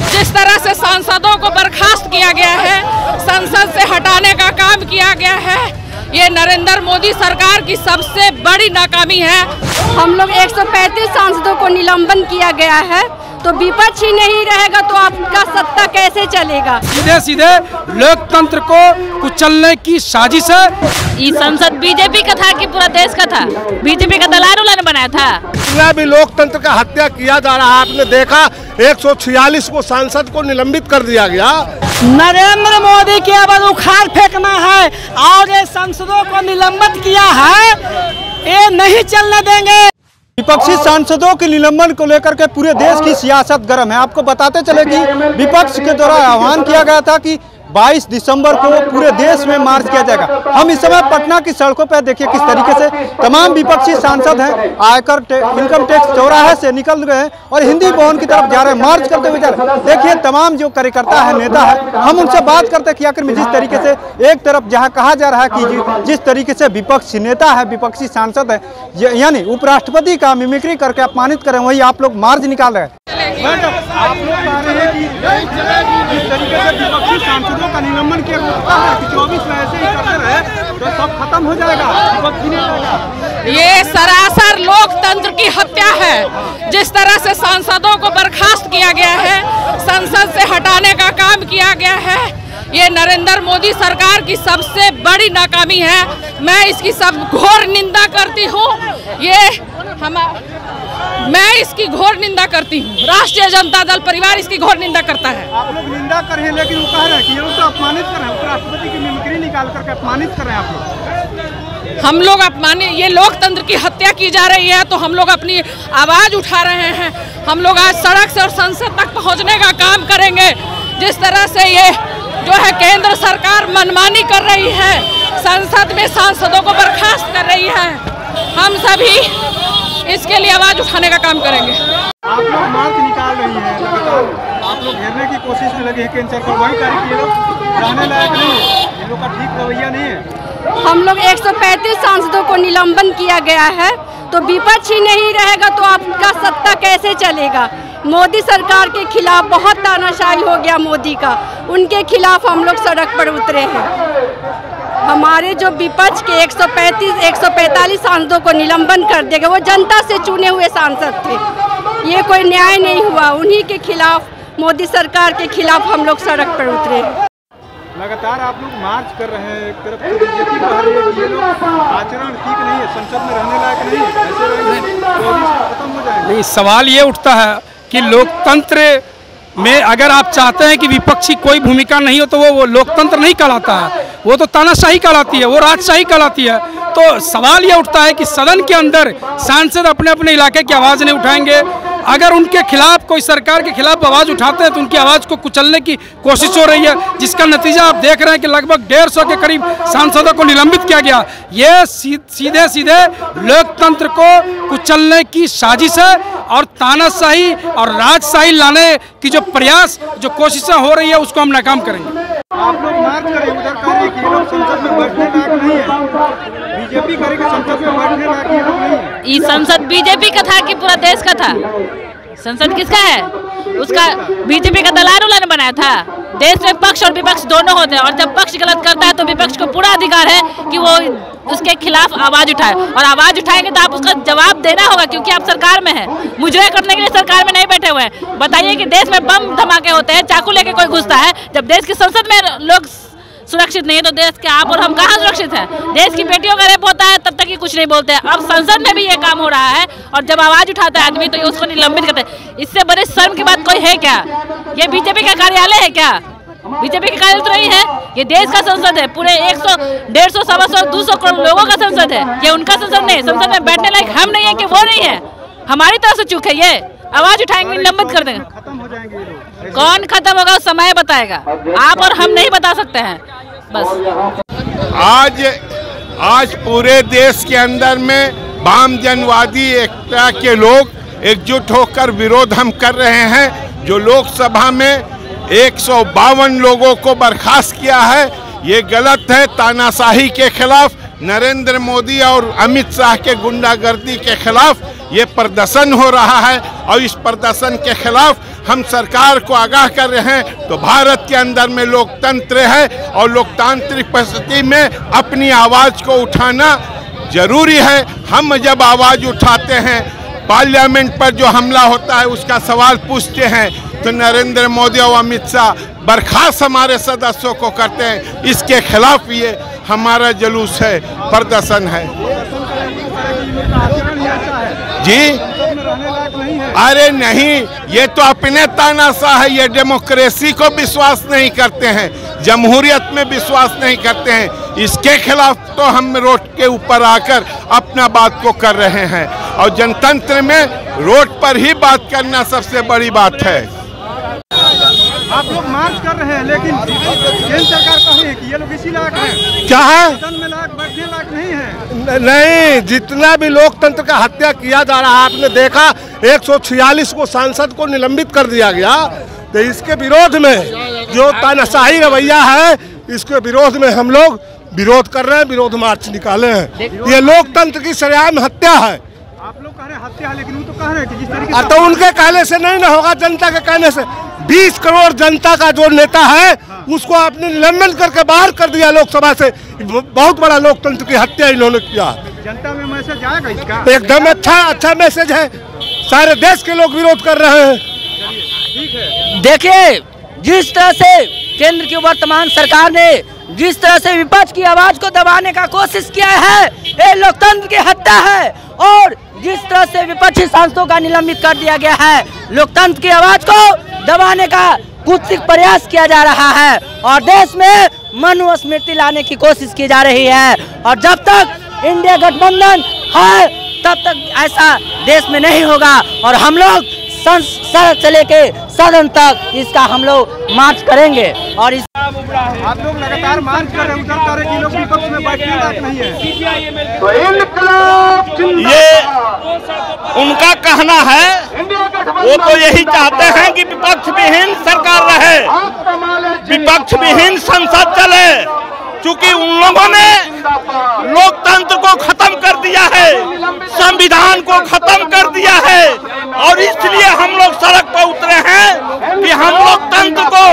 जिस तरह से सांसदों को बर्खास्त किया गया है, संसद से हटाने का काम किया गया है, ये नरेंद्र मोदी सरकार की सबसे बड़ी नाकामी है। हम लोग 135 सांसदों को निलंबन किया गया है, तो विपक्ष ही नहीं रहेगा तो आपका सत्ता कैसे चलेगा? सीधे सीधे लोकतंत्र को कुचलने की साजिश है। ये संसद बीजेपी का था कि पूरा देश का था? बीजेपी का दलाल ने बनाया था। इतना भी लोकतंत्र का हत्या किया जा रहा है। आपने देखा 146 को सांसद को निलंबित कर दिया गया। नरेंद्र मोदी की आवाज उखाड़ फेंकना है और ये सांसदों को निलंबित किया है, ये नहीं चलने देंगे। विपक्षी सांसदों के निलंबन को लेकर के पूरे देश की सियासत गर्म है। आपको बताते चले कि विपक्ष के द्वारा आह्वान किया गया था कि 22 दिसंबर को पूरे देश में मार्च किया जाएगा। हम इस समय पटना की सड़कों पर देखिए किस तरीके से तमाम विपक्षी सांसद हैं, आयकर इनकम टैक्स चौराहे से निकल गए हैं और हिंदी भवन की तरफ जा रहे हैं, मार्च करते हुए जा रहे हैं। देखिए तमाम जो कार्यकर्ता है, नेता है, हम उनसे बात करते हैं कि आखिर में जिस तरीके से एक तरफ जहां कहा जा रहा है कि जिस तरीके से विपक्षी नेता है, विपक्षी सांसद है, यानी उपराष्ट्रपति का मिमिक्री करके अपमानित करें, वही आप लोग मार्च निकाल रहे हैं। आप लोग कह रहे हैं कि जिस तरीके से विपक्षी सांसदों का निलंबन किया है कि 24 में ऐसे ही करते रहे तो सब खत्म हो जाएगा, विपक्षी नहीं रहेगा। ये सरासर लोकतंत्र की हत्या है। जिस तरह से सांसदों को बर्खास्त किया गया है, संसद से हटाने का काम किया गया है, ये नरेंद्र मोदी सरकार की सबसे बड़ी नाकामी है। मैं इसकी सब घोर निंदा करती हूँ। मैं इसकी घोर निंदा करती हूँ। राष्ट्रीय जनता दल परिवार इसकी घोर निंदा करता है। आप लोग निंदा कर रहे हैं, लेकिन वो कह रहे हैं कि ये तो अपमानित कर रहे हैं, उपराष्ट्रपति की मिमिक्री निकाल करके अपमानित कर रहे हैं आप लोग। हम लोग अपमानित, ये लोकतंत्र की हत्या की जा रही है, तो हम लोग अपनी आवाज उठा रहे हैं। हम लोग आज सड़क से और संसद तक पहुँचने का काम करेंगे। जिस तरह से ये जो है केंद्र सरकार मनमानी कर रही है, संसद में सांसदों को बर्खास्त कर रही है, हम सभी इसके लिए आवाज उठाने का काम करेंगे। आप लोग मार्च निकाल रही हैं, लगातार आप लोग घेरने की कोशिश में लगे हैं केंद्र सरकार, वही तारीख ये लोग जाने लायक नहीं है, ये लोग का ठीक रवैया नहीं है। हम लोग 135 सांसदों को निलंबन किया गया है, तो विपक्ष ही नहीं रहेगा तो आपका सत्ता कैसे चलेगा? मोदी सरकार के खिलाफ बहुत तानाशाही हो गया मोदी का, उनके खिलाफ हम लोग सड़क पर उतरे हैं। हमारे जो विपक्ष के 145 सांसदों को निलंबन कर देगा, वो जनता से चुने हुए सांसद थे। ये कोई न्याय नहीं हुआ, उन्हीं के खिलाफ, मोदी सरकार के खिलाफ हम लोग सड़क पर उतरे। लगातार आप लोग मार्च कर रहे हैं, एक तरफ से बीजेपी कह रही है कि ये लोग आचरण ठीक नहीं है, संसद में रहने लायक नहीं है, ऐसे रहेंगे तो खत्म हो जाएगा। नहीं, सवाल ये उठता है कि लोकतंत्र में अगर आप चाहते हैं कि विपक्षी कोई भूमिका नहीं हो तो वो लोकतंत्र नहीं कहलाता है, वो तो तानाशाही कहलाती है, वो राजशाही कहलाती है। तो सवाल ये उठता है कि सदन के अंदर सांसद अपने अपने इलाके की आवाज़ नहीं उठाएंगे। अगर उनके खिलाफ कोई सरकार के खिलाफ आवाज़ उठाते हैं तो उनकी आवाज़ को कुचलने की कोशिश हो रही है, जिसका नतीजा आप देख रहे हैं कि लगभग 150 के करीब सांसदों को निलंबित किया गया। ये सीधे सीधे लोकतंत्र को कुचलने की साजिश है और तानाशाही और राजशाही लाने की जो प्रयास, जो कोशिशें हो रही है, उसको हम नाकाम करेंगे। आप लोग मार्च करें, उधर करें कि ये लोग संसद में बैठने लायक नहीं है, बीजेपी करें कि संसद में बैठने लायक ये लोग नहीं है। ये संसद बीजेपी का था कि पूरा देश का था? संसद किसका है? उसका बीजेपी का दलाल ने बनाया था। देश में पक्ष और विपक्ष दोनों होते हैं, और जब पक्ष गलत करता है तो विपक्ष को पूरा अधिकार है कि वो उसके खिलाफ आवाज उठाए, और आवाज उठाएंगे तो आप उसका जवाब देना होगा, क्योंकि आप सरकार में हैं। मुजरे करने के लिए सरकार में नहीं बैठे हुए हैं। बताइए कि देश में बम धमाके होते हैं, चाकू लेके कोई घुसता है, जब देश की संसद में लोग सुरक्षित नहीं है तो देश के आप और हम कहाँ सुरक्षित हैं? देश की बेटियों का रेप होता है तब तक ये कुछ नहीं बोलते हैं। अब संसद में भी ये काम हो रहा है, और जब आवाज उठाता है आदमी तो ये उसको निलंबित करते हैं। इससे बड़े शर्म की बात कोई है क्या? ये बीजेपी का कार्यालय है क्या? बीजेपी की कार्यालय तो नहीं है, ये देश का संसद है। पूरे 100, 150, 125, 200 करोड़ लोगों का संसद है। ये उनका संसद नहीं, संसद में बैठने लायक हम नहीं है कि वो नहीं है? हमारी तरफ से चूक है। ये आवाज उठाएंगे, निलंबित कर देंगे। खत्म हो जाएंगे। कौन खत्म होगा समय बताएगा, आप और हम नहीं बता सकते हैं। बस आज पूरे देश के अंदर में वाम जनवादी एकता के लोग एकजुट होकर विरोध हम कर रहे हैं। जो लोकसभा में 152 लोगों को बर्खास्त किया है, ये गलत है। तानाशाही के खिलाफ, नरेंद्र मोदी और अमित शाह के गुंडागर्दी के खिलाफ ये प्रदर्शन हो रहा है और इस प्रदर्शन के खिलाफ हम सरकार को आगाह कर रहे हैं। तो भारत के अंदर में लोकतंत्र है और लोकतांत्रिक परिस्थिति में अपनी आवाज़ को उठाना जरूरी है। हम जब आवाज़ उठाते हैं, पार्लियामेंट पर जो हमला होता है उसका सवाल पूछते हैं, तो नरेंद्र मोदी और अमित शाह बर्खास्त हमारे सदस्यों को करते हैं। इसके खिलाफ ये हमारा जुलूस है, प्रदर्शन है जी। अरे नहीं, ये तो अपने तानाशाह है, ये डेमोक्रेसी को विश्वास नहीं करते हैं, जमहूरियत में विश्वास नहीं करते हैं। इसके खिलाफ तो हम रोड के ऊपर आकर अपना बात को कर रहे हैं और जनतंत्र में रोड पर ही बात करना सबसे बड़ी बात है। आप लोग मार्च कर रहे हैं, लेकिन केंद्र सरकार कह रही है कि ये लोग इसी लायक हैं। क्या है? सदन में बैठने लायक नहीं है। नहीं, जितना भी लोकतंत्र का हत्या किया जा रहा है, आपने देखा 146 को सांसद को निलंबित कर दिया गया। तो इसके विरोध में जो तानाशाही रवैया है, इसके विरोध में हम लोग विरोध कर रहे हैं, विरोध मार्च निकाले हैं। ये लोकतंत्र की सरेआम हत्या है। आप लोग कह रहे हैं हत्या, लेकिन वो तो कह रहे हैं कि जिस तरीके से तो उनके कहने से नहीं ना होगा, जनता के कहने से। 20 करोड़ जनता का जो नेता है उसको आपने निलंबन करके बाहर कर दिया लोकसभा से। बहुत बड़ा लोकतंत्र की हत्या इन्होंने किया। जनता में मैसेज आएगा इसका? एकदम अच्छा मैसेज है। सारे देश के लोग विरोध कर रहे हैं। ठीक है। देखिए, जिस तरह से केंद्र की वर्तमान सरकार ने जिस तरह से विपक्ष की आवाज को दबाने का कोशिश किया है, ये लोकतंत्र की हत्या है। और जिस तरह से विपक्षी सांसदों का निलंबित कर दिया गया है, लोकतंत्र की आवाज को दबाने का कुत्सित प्रयास किया जा रहा है और देश में मनुस्मृति लाने की कोशिश की जा रही है। और जब तक इंडिया गठबंधन है, तब तक ऐसा देश में नहीं होगा। और हम लोग सड़क से लेके सदन तक इसका हम लोग मार्च करेंगे। और इस आप लोग लगातार मार्च कर रहे हैं, उधर कर रहे कि लोग विपक्ष में बैठने लायक नहीं है। ये उनका कहना है, वो तो यही चाहते हैं कि विपक्ष विहीन सरकार रहे, विपक्ष विहीन संसद चले। चूंकि उन लोगों ने लोकतंत्र को खत्म कर दिया है, संविधान को खत्म कर दिया है और इसलिए हम लोग सड़क पर उतरे हैं कि हम लोकतंत्र को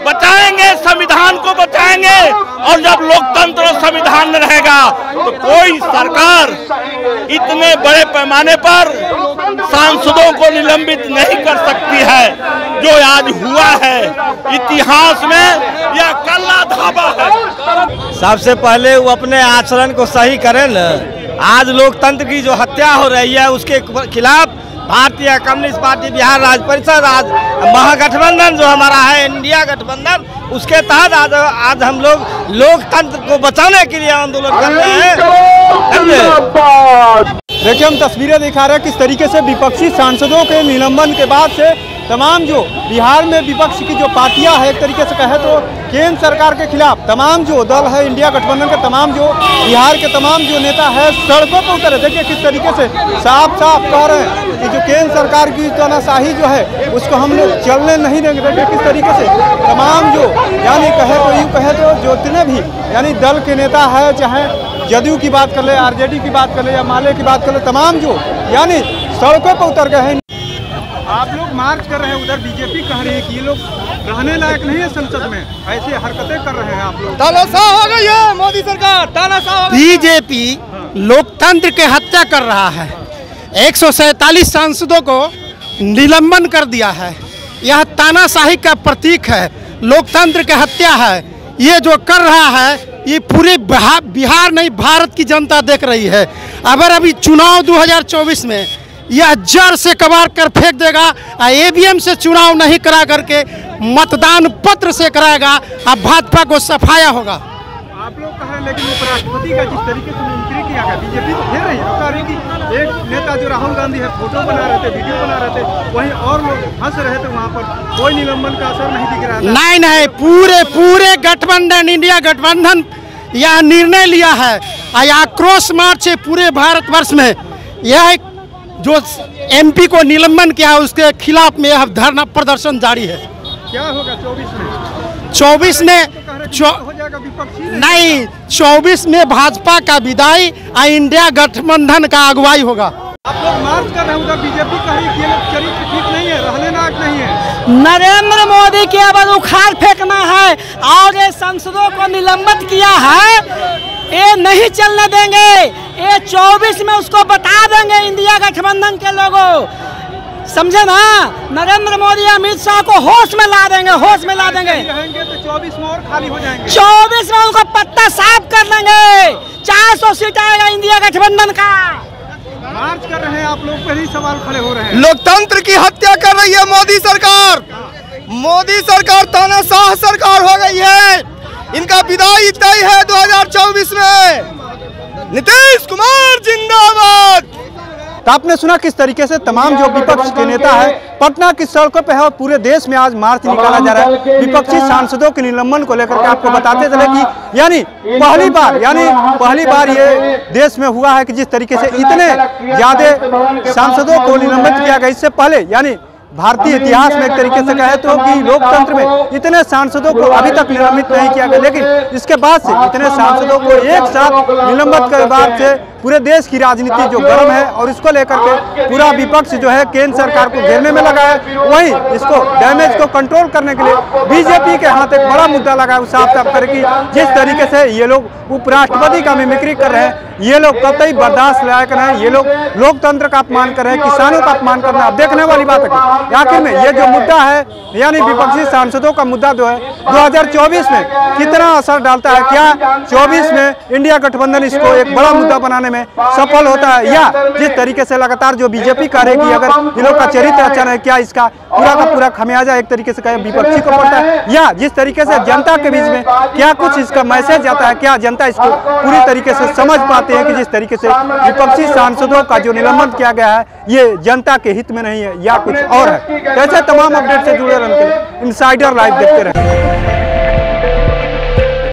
बचाएंगे, संविधान को बचाएंगे। और जब लोकतंत्र और संविधान न रहेगा तो कोई सरकार इतने बड़े पैमाने पर सांसदों को निलंबित नहीं कर सकती है। जो आज हुआ है इतिहास में यह कल्ला धावा है। सबसे पहले वो अपने आचरण को सही करें न। आज लोकतंत्र की जो हत्या हो रही है उसके खिलाफ भारतीय कम्युनिस्ट पार्टी बिहार राज्य परिषद, आज महागठबंधन जो हमारा है इंडिया गठबंधन, उसके तहत आज हम लोग लोकतंत्र को बचाने के लिए आंदोलन कर रहे हैं। देखिए, हम तस्वीरें दिखा रहे हैं किस तरीके से विपक्षी सांसदों के निलंबन के बाद से तमाम जो बिहार में विपक्ष की जो पार्टियां है, एक तरीके से कहे तो केंद्र सरकार के खिलाफ तमाम जो दल है, इंडिया गठबंधन के तमाम जो बिहार के तमाम जो नेता है सड़कों पर उतरे। देखिए किस तरीके से साफ साफ कह रहे हैं कि जो केंद्र सरकार की तानाशाही जो है उसको हम लोग चलने नहीं देंगे। देखिए किस तरीके से तमाम जो यानी कहे तो यूँ कहे तो जो जितने भी यानी दल के नेता है, चाहे जदयू की बात कर ले, आरजेडी की बात कर ले या माले की बात कर ले, तमाम जो यानी सड़कों पर उतर गए हैं। आप लोग मार्च कर रहे हैं, उधर बीजेपी कह रही है कि ये लोग रहने लायक नहीं है संसद में, ऐसे हरकतें कर रहे हैं आप लोग। तानाशाह हो गई है मोदी सरकार, तानाशाह। बीजेपी लोकतंत्र के हत्या कर रहा है। 147 सांसदों को निलंबन कर दिया है। यह तानाशाही का प्रतीक है, लोकतंत्र की हत्या है। ये जो कर रहा है ये पूरे बिहार नहीं भारत की जनता देख रही है। अगर अभी चुनाव 2024 में यह जड़ से कबाड़ कर फेंक देगा, ईवीएम से चुनाव नहीं करा करके मतदान पत्र से कराएगा, अब भाजपा को सफाया होगा। आप लोग कह रहे हैं, लेकिन उपराष्ट्रपति का जिस तरीके से मिमिक्री किया गया, बीजेपी तो घेर रही है, कह रही कि एक नेता जो राहुल गांधी है फोटो बना रहे थे, वीडियो बना रहे थे, वहीं और लोग हंस रहे थे, वहाँ पर कोई निलंबन का असर नहीं दिख रहा है। नहीं, पूरे गठबंधन, इंडिया गठबंधन यह निर्णय लिया है। आक्रोश मार्च है पूरे भारतवर्ष में। यह जो एमपी को निलंबन किया है उसके खिलाफ में यह धरना प्रदर्शन जारी है। क्या होगा 24 में? 24 में जाएगा विपक्षी नहीं, 24 में भाजपा का विदाई और इंडिया गठबंधन का अगुवाई होगा। आप लोग मार्च कर रहे हैं, उधर बीजेपी कह रही है कि ये लोग चरित्र ठीक नहीं है, रहने लायक नहीं है। नरेंद्र मोदी के अब उखाड़ फेंकना है और ये सांसदों को निलंबित किया है, ये नहीं चलने देंगे। ये 24 में उसको बता देंगे इंडिया गठबंधन के लोगों, समझे ना। नरेंद्र मोदी अमित शाह को होश में ला देंगे, होश में ला देंगे। रहेंगे तो 24 में और खाली हो जाएंगे। 24 में उनको पत्ता साफ कर देंगे। 400 सीट आएगा इंडिया गठबंधन का। मार्च कर रहे हैं आप लोग, पहले सवाल खड़े हो रहे हैं। लोकतंत्र की हत्या कर रही है मोदी सरकार। मोदी सरकार तानाशाह सरकार हो गई है। इनका विदाई तय है 2024 में। नीतीश कुमार जिंदाबाद। तो आपने सुना किस तरीके से तमाम जो विपक्ष के नेता है पटना की सड़कों पे है और पूरे देश में आज मार्च निकाला जा रहा है विपक्षी सांसदों के निलंबन को लेकर के। आपको बताते चले कि यानी पहली बार ये देश में हुआ है कि जिस तरीके से इतने ज्यादा सांसदों को निलंबित किया गया। इससे पहले यानी भारतीय इतिहास में एक तरीके से कहे तो कि लोकतंत्र में इतने सांसदों को अभी तक निलंबित नहीं किया गया, लेकिन इसके बाद से इतने सांसदों को एक साथ निलंबित के बाद से पूरे देश की राजनीति जो गर्म है और इसको लेकर के पूरा विपक्ष जो है केंद्र सरकार को घेरने में लगा है। वहीं इसको डैमेज को कंट्रोल करने के लिए बीजेपी के हाथ एक बड़ा मुद्दा लगा है साफ साफ करके जिस तरीके से ये लोग उपराष्ट्रपति का मिमिक्री कर रहे हैं, ये लोग कतई बर्दाश्त लायक नहीं। ये लोग लोकतंत्र का अपमान कर रहे हैं, किसानों का अपमान करना। अब देखने वाली बात है आखिर में ये जो मुद्दा है यानी विपक्षी सांसदों का मुद्दा जो है 2024 में कितना असर डालता है। क्या 24 में इंडिया गठबंधन इसको एक बड़ा मुद्दा बनाने में सफल होता है, या जिस तरीके से लगातार जो बीजेपी कह रही है कि अगर इन लोग का चरित्र अच्छा नहीं, क्या इसका पूरा का पूरा खमियाजा एक तरीके से कहे विपक्षी को पड़ता है, या जिस तरीके से जनता के बीच में क्या कुछ इसका मैसेज जाता है, क्या जनता इसको पूरी तरीके से समझ पाते हैं कि जिस तरीके से विपक्षी सांसदों का जो निलंबन किया गया है ये जनता के हित में नहीं है या कुछ और है। ऐसे तमाम अपडेट से जुड़े रहने के लिए इनसाइडर लाइव देखते रहें।